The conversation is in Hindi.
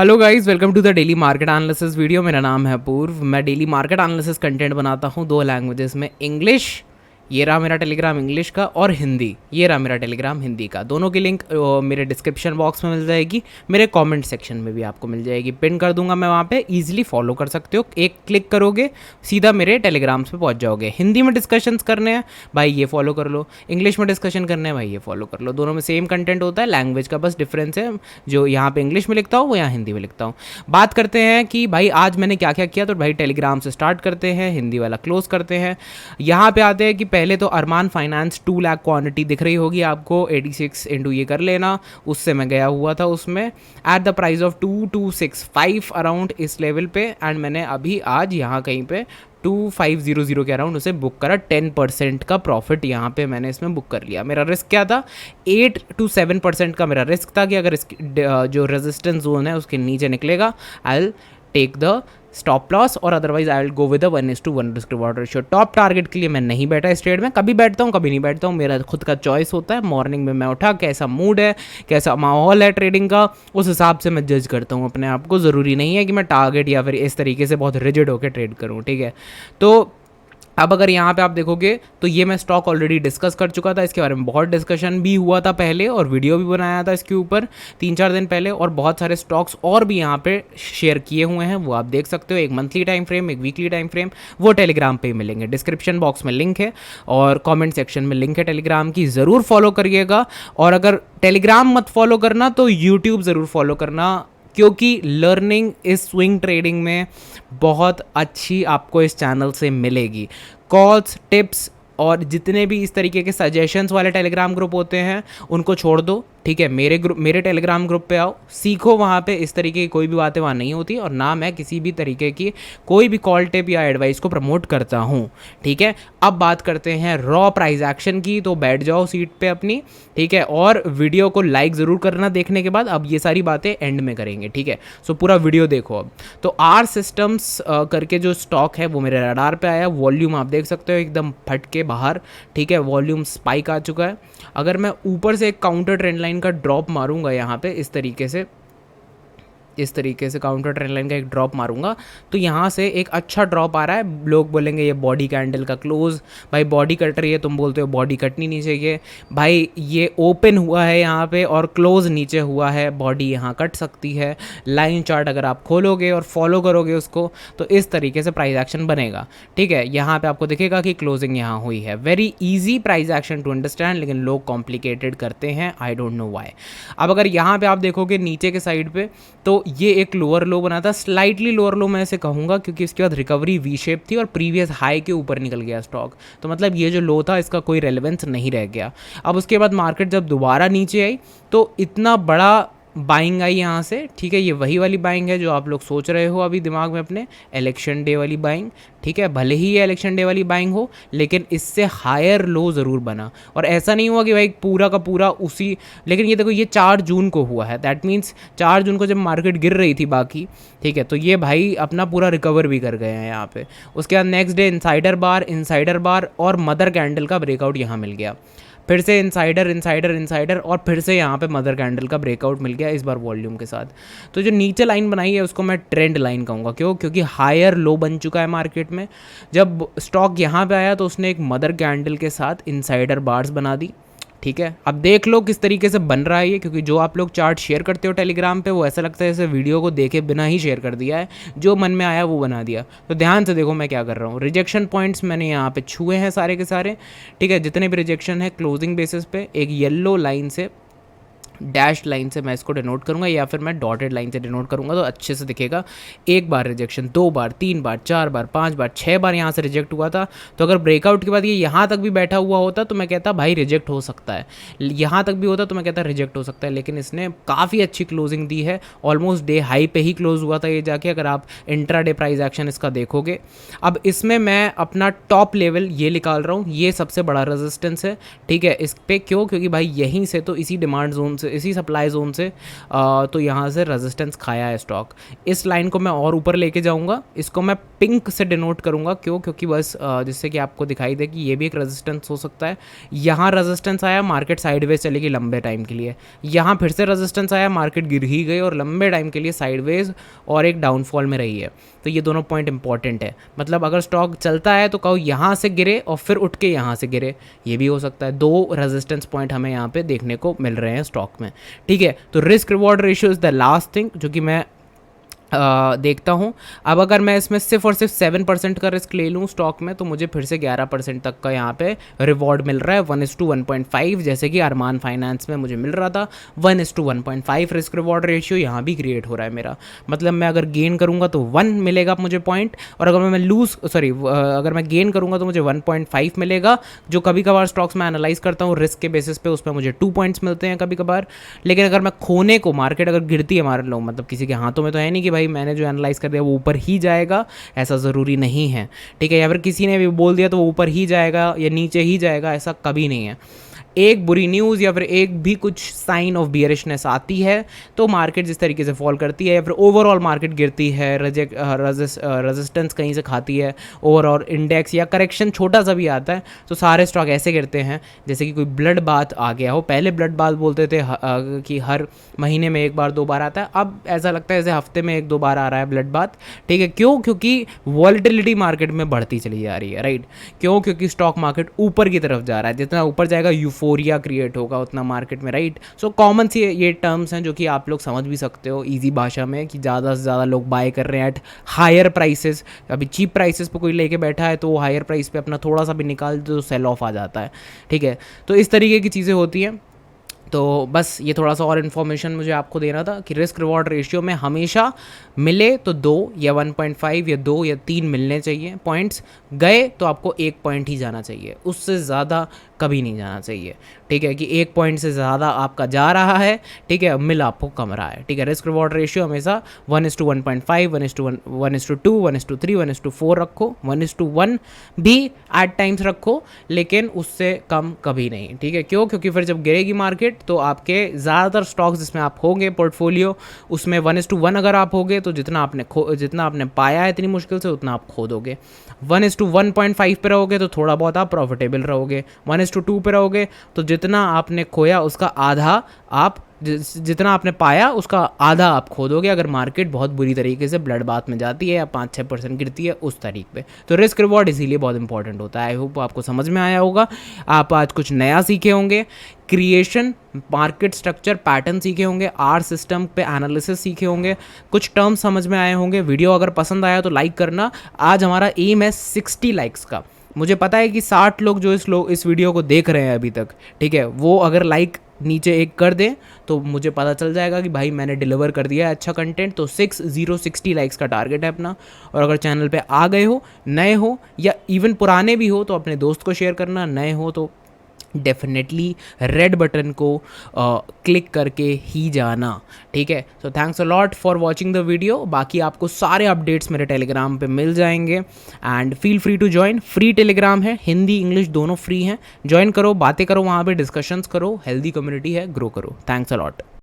Hello guys, welcome to the daily market analysis video. मेरा नाम है पूर्व। मैं डेली मार्केट एनालिसिस कंटेंट बनाता हूँ दो लैंग्वेजेस में, इंग्लिश, ये रहा मेरा टेलीग्राम इंग्लिश का, और हिंदी, ये रहा मेरा टेलीग्राम हिंदी का। दोनों की लिंक मेरे डिस्क्रिप्शन बॉक्स में मिल जाएगी, मेरे कमेंट सेक्शन में भी आपको मिल जाएगी, पिन कर दूंगा मैं वहाँ पे। इजीली फॉलो कर सकते हो, एक क्लिक करोगे सीधा मेरे टेलीग्राम्स पे पहुँच जाओगे। हिंदी में डिस्कशंस करने हैं भाई ये फॉलो कर लो, इंग्लिश में डिस्कशन करने हैं भाई ये फॉलो कर लो। दोनों में सेम कंटेंट होता है, लैंग्वेज का बस डिफरेंस है, जो यहाँ पे इंग्लिश में लिखता हूँ वो यहाँ हिंदी में लिखता हूँ। बात करते हैं कि भाई आज मैंने क्या क्या किया, तो भाई टेलीग्राम से स्टार्ट करते हैं, हिंदी वाला क्लोज करते हैं। यहाँ पे आते हैं कि पहले तो अरमान फाइनेंस 2 लाख क्वांटिटी दिख रही होगी आपको, 86 इंटू ये कर लेना, उससे मैं गया हुआ था उसमें at the price of 2265 around इस लेवल पे। एंड मैंने अभी आज यहाँ कहीं पे 2500 के अराउंड उसे बुक करा, 10% का प्रॉफिट यहाँ पे मैंने इसमें बुक कर लिया। मेरा रिस्क क्या था, 8 to 7% का मेरा रिस्क था कि अगर इसकी जो रेजिस्टेंस जोन है उसके नीचे निकलेगा I will take the stop loss, और otherwise I will go with 1:1 risk reward ratio. Top target के लिए मैं नहीं बैठा इस ट्रेड में, कभी बैठता हूँ कभी नहीं बैठता हूँ, मेरा खुद का चॉइस होता है। मॉर्निंग में मैं उठा, कैसा मूड है, कैसा माहौल है ट्रेडिंग का, उस हिसाब से मैं जज करता हूँ अपने आप को। ज़रूरी नहीं है कि मैं टारगेट या फिर इस तरीके से बहुत रिजिड होकर ट्रेड करूँ, ठीक है। तो अब अगर यहाँ पे आप देखोगे तो ये मैं स्टॉक ऑलरेडी डिस्कस कर चुका था, इसके बारे में बहुत डिस्कशन भी हुआ था पहले, और वीडियो भी बनाया था इसके ऊपर 3-4 दिन पहले, और बहुत सारे स्टॉक्स और भी यहाँ पे शेयर किए हुए हैं, वो आप देख सकते हो। एक मंथली टाइम फ्रेम, एक वीकली टाइम फ्रेम, वो टेलीग्राम पे मिलेंगे। डिस्क्रिप्शन बॉक्स में लिंक है और कॉमेंट सेक्शन में लिंक है टेलीग्राम की, ज़रूर फॉलो करिएगा। और अगर टेलीग्राम मत फॉलो करना तो यूट्यूब ज़रूर फॉलो करना, क्योंकि लर्निंग इस स्विंग ट्रेडिंग में बहुत अच्छी आपको इस चैनल से मिलेगी। कॉल्स, टिप्स और जितने भी इस तरीके के सजेशंस वाले टेलीग्राम ग्रुप होते हैं उनको छोड़ दो, ठीक है। मेरे टेलीग्राम ग्रुप पे आओ, सीखो। वहाँ पे इस तरीके की कोई भी बातें वहाँ नहीं होती, और ना मैं किसी भी तरीके की कोई भी कॉल टिप या एडवाइस को प्रमोट करता हूँ, ठीक है। अब बात करते हैं रॉ प्राइस एक्शन की, तो बैठ जाओ सीट पे अपनी, ठीक है। और वीडियो को लाइक ज़रूर करना देखने के बाद। अब ये सारी बातें एंड में करेंगे, ठीक है। सो पूरा वीडियो देखो। अब तो आर सिस्टम्स करके जो स्टॉक है वो मेरे रडार पे आया। वॉल्यूम आप देख सकते हो एकदम फट के बाहर, ठीक है। वॉल्यूम स्पाइक आ चुका है। अगर मैं ऊपर से एक काउंटर ट्रेंड लाइन का ड्रॉप मारूंगा यहाँ पे इस तरीके से काउंटर ट्रेंड लाइन का एक ड्रॉप मारूंगा, तो यहाँ से एक अच्छा ड्रॉप आ रहा है। लोग बोलेंगे ये बॉडी कैंडल का क्लोज, भाई बॉडी कट रही है, तुम बोलते हो बॉडी कटनी नहीं चाहिए। भाई ये ओपन हुआ है यहाँ पे और क्लोज नीचे हुआ है, बॉडी यहाँ कट सकती है। लाइन चार्ट अगर आप खोलोगे और फॉलो करोगे उसको तो इस तरीके से प्राइस एक्शन बनेगा, ठीक है। यहाँ पे आपको दिखेगा कि क्लोजिंग यहाँ हुई है। Very easy price action to understand, लेकिन लोग कॉम्प्लिकेटेड करते हैं, आई डोंट नो वाई। अब अगर यहाँ पे आप देखोगे नीचे के साइड पे, तो ये एक लोअर लो बना था, स्लाइटली लोअर लो मैं इसे कहूँगा, क्योंकि इसके बाद रिकवरी वी शेप थी और प्रीवियस हाई के ऊपर निकल गया स्टॉक, तो मतलब ये जो लो था इसका कोई रेलेवेंस नहीं रह गया। अब उसके बाद मार्केट जब दोबारा नीचे आई तो इतना बड़ा बाइंग आई यहाँ से, ठीक है। ये वही वाली बाइंग है जो आप लोग सोच रहे हो अभी दिमाग में अपने, इलेक्शन डे वाली बाइंग, ठीक है। भले ही ये इलेक्शन डे वाली बाइंग हो, लेकिन इससे हायर लो ज़रूर बना। और ऐसा नहीं हुआ कि भाई पूरा का पूरा उसी, लेकिन ये देखो ये 4 जून को हुआ है, दैट मीन्स 4 जून को जब मार्केट गिर रही थी बाकी, ठीक है, तो ये भाई अपना पूरा रिकवर भी कर गए हैं यहाँ पे। उसके बाद नेक्स्ट डे इनसाइडर बार और मदर कैंडल का ब्रेकआउट यहाँ मिल गया, फिर से इनसाइडर और फिर से यहाँ पे मदर कैंडल का ब्रेकआउट मिल गया, इस बार वॉल्यूम के साथ। तो जो नीचे लाइन बनाई है उसको मैं ट्रेंड लाइन कहूँगा, क्यों, क्योंकि हायर लो बन चुका है मार्केट में। जब स्टॉक यहाँ पे आया तो उसने एक मदर कैंडल के साथ इनसाइडर बार्स बना दी, ठीक है। अब देख लो किस तरीके से बन रहा है ये, क्योंकि जो आप लोग चार्ट शेयर करते हो टेलीग्राम पे वो ऐसा लगता है जैसे वीडियो को देखे बिना ही शेयर कर दिया है, जो मन में आया वो बना दिया। तो ध्यान से देखो मैं क्या कर रहा हूँ। रिजेक्शन पॉइंट्स मैंने यहाँ पे छुए हैं सारे के सारे, ठीक है। जितने भी रिजेक्शन है क्लोजिंग बेसिस पे एक येलो लाइन से, डैश लाइन से मैं इसको डिनोट करूंगा, या फिर मैं डॉटेड लाइन से डिनोट करूंगा तो अच्छे से दिखेगा। एक बार रिजेक्शन, 2 बार, 3 बार, 4 बार, 5 बार, 6 बार यहाँ से रिजेक्ट हुआ था। तो अगर ब्रेकआउट के बाद ये यहाँ तक भी बैठा हुआ होता तो मैं कहता भाई रिजेक्ट हो सकता है, यहाँ तक भी होता तो मैं कहता रिजेक्ट हो सकता है, लेकिन इसने काफ़ी अच्छी क्लोजिंग दी है। ऑलमोस्ट डे हाई पे ही क्लोज हुआ था ये जाके, अगर आप इंट्रा डे प्राइस एक्शन इसका देखोगे। अब इसमें मैं अपना टॉप लेवल ये निकाल रहा हूँ, ये सबसे बड़ा रेजिस्टेंस है, ठीक है, इस पे। क्यों, क्योंकि भाई यहीं से तो इसी डिमांड जोन से इसी सप्लाई जोन से तो यहाँ से रेजिस्टेंस खाया है स्टॉक। इस लाइन को मैं और ऊपर लेके जाऊँगा, इसको मैं पिंक से डिनोट करूँगा, क्यों? क्योंकि बस जिससे कि आपको दिखाई दे कि ये भी एक रेजिस्टेंस हो सकता है। यहाँ रेजिस्टेंस आया, मार्केट साइडवेज चलेगी लंबे टाइम के लिए। यहाँ फिर से रेजिस्टेंस आया, मार्केट गिर ही गई और लंबे टाइम के लिए साइडवेज और एक डाउनफॉल में रही है। तो ये दोनों पॉइंट इंपॉर्टेंट है। मतलब अगर स्टॉक चलता है तो कहो यहाँ से गिरे और फिर उठ के यहाँ से गिरे, ये भी हो सकता है। 2 रेजिस्टेंस पॉइंट हमें यहाँ पे देखने को मिल रहे हैं स्टॉक में, ठीक है। तो risk reward ratio is the last thing जो कि मैं देखता हूँ। अब अगर मैं इसमें सिर्फ और सिर्फ 7% का रिस्क ले लूँ स्टॉक में, तो मुझे फिर से 11% तक का यहाँ पे रिवॉर्ड मिल रहा है, 1:1.5, जैसे कि अरमान फाइनेंस में मुझे मिल रहा था। 1:1.5 रिस्क रिवॉर्ड रेशियो यहाँ भी क्रिएट हो रहा है मेरा। मतलब मैं अगर गेन करूँगा तो 1 मिलेगा मुझे पॉइंट, और अगर अगर मैं गेन करूँगा तो मुझे 1.5 मिलेगा। जो कभी कभार स्टॉक्स में एनालाइज करता हूँ रिस्क के बेसिस पे, उसमें मुझे 2 पॉइंट्स मिलते हैं कभी कभार। लेकिन अगर मैं खोने को, मार्केट अगर गिरती है, मान लो, मतलब किसी के हाथों में तो है नहीं कि भाई मैंने जो एनालाइज कर दिया वो ऊपर ही जाएगा, ऐसा ज़रूरी नहीं है, ठीक है। या फिर किसी ने भी बोल दिया तो वो ऊपर ही जाएगा या नीचे ही जाएगा, ऐसा कभी नहीं है। एक बुरी न्यूज़ या फिर एक भी कुछ साइन ऑफ बियरिशनेस आती है तो मार्केट जिस तरीके से फॉल करती है, या फिर ओवरऑल मार्केट गिरती है, रेजिस्टेंस कहीं से खाती है, ओवरऑल इंडेक्स या करेक्शन छोटा सा भी आता है, तो सारे स्टॉक ऐसे गिरते हैं जैसे कि कोई ब्लड बाथ आ गया हो। पहले ब्लड बाथ बोलते थे कि हर महीने में 1 बार 2 बार आता है, अब ऐसा लगता है जैसे हफ्ते में 1-2 बार आ रहा है ब्लड बाथ, ठीक है। क्यों? क्योंकि वॉलेटिलिटी मार्केट में बढ़ती चली जा रही है, राइट। क्यों? क्योंकि स्टॉक मार्केट ऊपर की तरफ जा रहा है, जितना ऊपर जाएगा यूफोरिया क्रिएट होगा उतना मार्केट में, राइट। सो कॉमन सी ये टर्म्स हैं जो कि आप लोग समझ भी सकते हो इजी भाषा में, कि ज़्यादा से ज़्यादा लोग बाय कर रहे हैं एट हायर प्राइसेस। अभी चीप प्राइसेस पे कोई लेके बैठा है तो वो हायर प्राइस पे अपना थोड़ा सा भी निकाल दे तो सेल ऑफ आ जाता है, ठीक है। तो इस तरीके की चीज़ें होती हैं। तो बस ये थोड़ा सा और इन्फॉर्मेशन मुझे आपको देना था कि रिस्क रिवॉर्ड रेशियो में हमेशा मिले तो 2 या 1.5 या 2 या 3 मिलने चाहिए पॉइंट्स। गए तो आपको 1 पॉइंट ही जाना चाहिए, उससे ज़्यादा कभी नहीं जाना चाहिए, ठीक है। कि 1 पॉइंट से ज़्यादा आपका जा रहा है, ठीक है, मिल आपको कम रहा है, ठीक है। रिस्क रिवॉर्ड रेशियो हमेशा 1:1.5, 1:2, 1:3, 1:4 रखो, 1:1 भी एट टाइम्स रखो, लेकिन उससे कम कभी नहीं, ठीक है। क्यों? क्योंकि फिर जब गिरेगी मार्केट तो आपके ज़्यादातर स्टॉक्स जिसमें आप होंगे पोर्टफोलियो, उसमें 1:1 अगर आप होगे तो जितना आपने पाया है इतनी मुश्किल से उतना आप खो दोगे। 1:1.5 पे रहोगे तो थोड़ा बहुत आप प्रॉफिटेबल रहोगे। 1:2 पे रहोगे तो जितना आपने खोया उसका आधा आप, जितना आपने पाया उसका आधा आप खो दोगे अगर मार्केट बहुत बुरी तरीके से ब्लड बाथ में जाती है या 5-6% गिरती है उस तारीख पे। तो रिस्क रिवॉर्ड इसीलिए बहुत इंपॉर्टेंट होता है। आई होप आपको समझ में आया होगा। आप आज कुछ नया सीखे होंगे, क्रिएशन, मार्केट स्ट्रक्चर, पैटर्न सीखे होंगे, आर सिस्टम पे एनालिसिस सीखे होंगे, कुछ टर्म्स समझ में आए होंगे। वीडियो अगर पसंद आया तो लाइक करना। आज हमारा एम है 60 लाइक्स का। मुझे पता है कि 60 लोग जो इस वीडियो को देख रहे हैं अभी तक, ठीक है, वो अगर लाइक नीचे एक कर दें तो मुझे पता चल जाएगा कि भाई मैंने डिलीवर कर दिया है अच्छा कंटेंट। तो 60 लाइक्स का टारगेट है अपना। और अगर चैनल पे आ गए हो, नए हो या इवन पुराने भी हो तो अपने दोस्त को शेयर करना। नए हो तो डेफिनेटली रेड बटन को क्लिक करके ही जाना, ठीक है। So thanks a lot for watching the video. बाकी आपको सारे अपडेट्स मेरे टेलीग्राम पे मिल जाएंगे and feel free to join. फ्री टेलीग्राम है, हिंदी इंग्लिश दोनों फ्री हैं। ज्वाइन करो, बातें करो, वहाँ पे डिस्कशंस करो, हेल्दी कम्युनिटी है, ग्रो करो। Thanks a lot.